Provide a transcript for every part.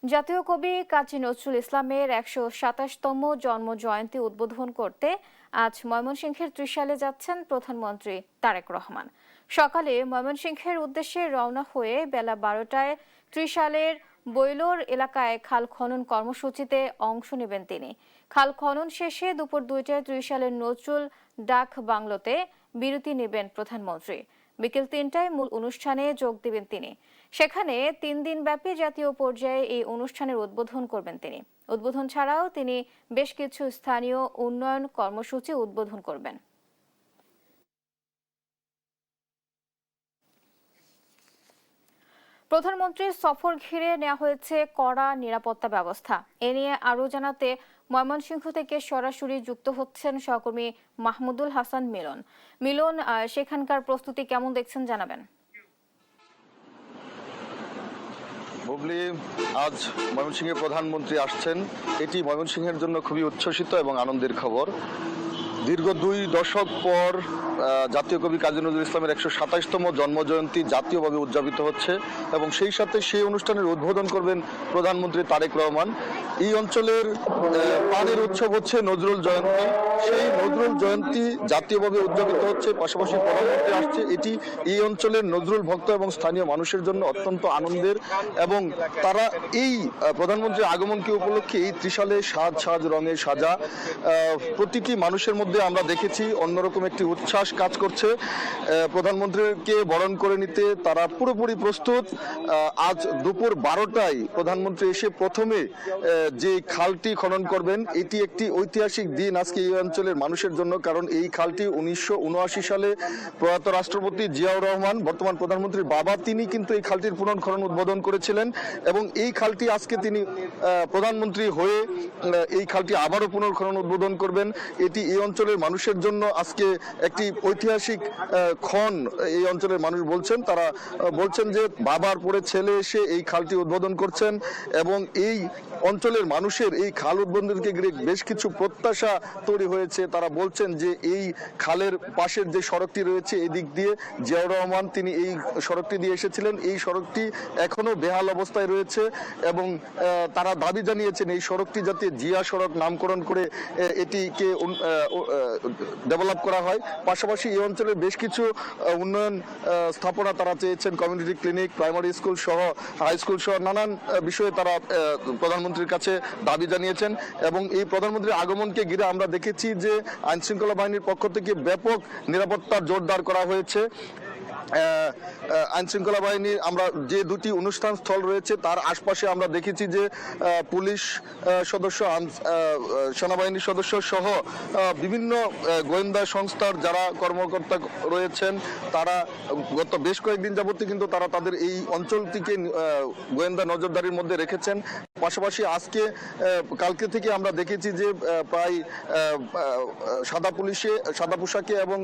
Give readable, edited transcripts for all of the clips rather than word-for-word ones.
জাতীয় কবি কাজী নজরুল ইসলামের ১২৭তম জন্ম জয়ন্তী উদ্বোধন করতে আজ ময়মনসিংহের ত্রিশালে যাচ্ছেন প্রধানমন্ত্রী তারেক রহমান। সকালে ময়মনসিংহের উদ্দেশ্যে রওনা হয়ে বেলা ১২টায় ত্রিশালের বৈলোর এলাকায় খাল খনন কর্মসূচিতে অংশ নেবেন তিনি। খাল খনন শেষে দুপুর ২টায় ত্রিশালের নজরুল ডাক বাংলোতে বিরতি নেবেন প্রধানমন্ত্রী। বিকেল ৩টায় মূল অনুষ্ঠানে যোগ দেবেন তিনি। সেখানে ৩ দিনব্যাপী জাতীয় পর্যায়ে এই অনুষ্ঠানের উদ্বোধন করবেন তিনি। উদ্বোধন ছাড়াও তিনি বেশ কিছু স্থানীয় উন্নয়ন কর্মসূচি উদ্বোধন করবেন। প্রধানমন্ত্রীর সফর ঘিরে নেওয়া হয়েছে কড়া নিরাপত্তা ব্যবস্থা। এ নিয়ে আরও জানাতে ময়মনসিংহ থেকে সরাসরি যুক্ত হচ্ছেন সহকর্মী মাহমুদুল হাসান মিলন। সেখানকার প্রস্তুতি কেমন দেখছেন জানাবেন। বুবলি, আজ ময়মনসিংহের প্রধানমন্ত্রী আসছেন, এটি ময়মনসিংহের জন্য খুবই উচ্ছ্বসিত এবং আনন্দের খবর। দীর্ঘ ২ দশক পর জাতীয় কবি কাজী নজরুল ইসলামের ১২৭তম জন্মজয়ন্তী জাতীয়ভাবে উদযাপিত হচ্ছে এবং সেই সাথে সেই অনুষ্ঠানের উদ্বোধন করবেন প্রধানমন্ত্রী তারেক রহমান। এই অঞ্চলের প্রাণের উৎসব হচ্ছে নজরুল জয়ন্তী। সেই নজরুল জয়ন্তী জাতীয়ভাবে উদযাপিত হচ্ছে, পাশাপাশি প্রধানমন্ত্রী আসছে। এটি এই অঞ্চলের নজরুল ভক্ত এবং স্থানীয় মানুষের জন্য অত্যন্ত আনন্দের এবং তারা এই প্রধানমন্ত্রীর আগমনকে উপলক্ষে এই ত্রিশালে সাজ সাজ রঙে সাজা প্রতীকী মানুষের মধ্যে আমরা দেখেছি অন্যরকম একটি উচ্ছ্বাস কাজ করছে। প্রধানমন্ত্রীকে বরণ করে নিতে তারা পুরোপুরি প্রস্তুত। আজ দুপুর ১২টায় প্রধানমন্ত্রী এসে প্রথমে যে খালটি খনন করবেন, এটি একটি ঐতিহাসিক দিন আজকে এই অঞ্চলের মানুষের জন্য, কারণ এই খালটি ১৯৭৯ সালে প্রয়াত রাষ্ট্রপতি জিয়াউর রহমান, বর্তমান প্রধানমন্ত্রীর বাবা, তিনি কিন্তু এই খালটির পুনর্খনন উদ্বোধন করেছিলেন এবং এই খালটি আজকে তিনি প্রধানমন্ত্রী হয়ে এই খালটি আবারও পুনর্খনন উদ্বোধন করবেন। এটি এই অঞ্চলের মানুষের জন্য আজকে একটি ঐতিহাসিক ক্ষণ। এই অঞ্চলের মানুষ বলছেন, তারা বলছেন যে বাবার পরে ছেলে এসে এই খালটি উদ্বোধন করছেন এবং এই অঞ্চলের মানুষের এই খাল উদ্বোধনকে ঘিরে বেশ কিছু প্রত্যাশা তৈরি হয়েছে। তারা বলছেন যে এই খালের পাশের যে সড়কটি রয়েছে, এই দিক দিয়ে জিয়াউর রহমান তিনি এই সড়কটি দিয়ে এসেছিলেন, এই সড়কটি এখনো বেহাল অবস্থায় রয়েছে এবং তারা দাবি জানিয়েছেন এই সড়কটি যাতে জিয়া সড়ক নামকরণ করে এটিকে ডেভেলপ করা হয়। পাশাপাশি এই অঞ্চলের বেশ কিছু উন্নয়ন স্থাপনা তারা চেয়েছেন, কমিউনিটি ক্লিনিক, প্রাইমারি স্কুল সহ হাই স্কুল সহ নানান বিষয়ে তারা প্রধানমন্ত্রীর কাছে দাবি জানিয়েছেন এবং এই প্রধানমন্ত্রীর আগমনকে ঘিরে আমরা দেখেছি যে আইনশৃঙ্খলা বাহিনীর পক্ষ থেকে ব্যাপক নিরাপত্তা জোরদার করা হয়েছে। আইনশৃঙ্খলা বাহিনীর আমরা যে দুটি অনুষ্ঠান স্থল রয়েছে তার আশপাশে আমরা দেখেছি যে পুলিশ সদস্য, সেনাবাহিনীর সদস্য সহ বিভিন্ন গোয়েন্দা সংস্থার যারা কর্মকর্তা রয়েছেন তারা গত বেশ কয়েকদিন যাবতীয় কিন্তু তারা তাদের এই অঞ্চলটিকে গোয়েন্দা নজরদারির মধ্যে রেখেছেন। পাশাপাশি আজকে কালকে থেকে আমরা দেখেছি যে প্রায় সাদা পোশাকে এবং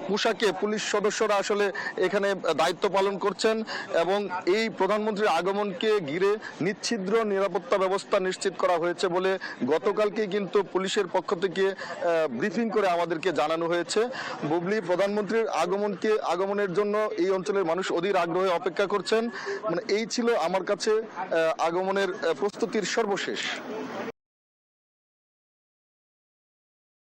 পোশাকে পুলিশ সদস্যরা আসলে এখানে দায়িত্ব পালন করছেন এবং এই প্রধানমন্ত্রীর আগমনকে ঘিরে নিচ্ছিদ্র নিরাপত্তা ব্যবস্থা নিশ্চিত করা হয়েছে বলে গতকালকে কিন্তু পুলিশের পক্ষ থেকে ব্রিফিং করে আমাদেরকে জানানো হয়েছে। বুবলি, প্রধানমন্ত্রীর আগমনের জন্য এই অঞ্চলের মানুষ অধীর আগ্রহে অপেক্ষা করছেন। মানে এই ছিল আমার কাছে আগমনের প্রস্তুতির সর্বশেষ।